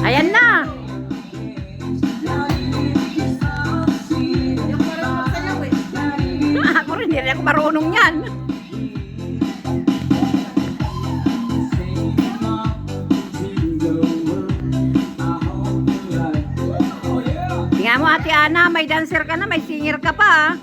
Ayan na. Ako rin, hindi rin ako marunong yan. Tingnan mo, Ate Ana, may dancer ka na, may singer ka pa.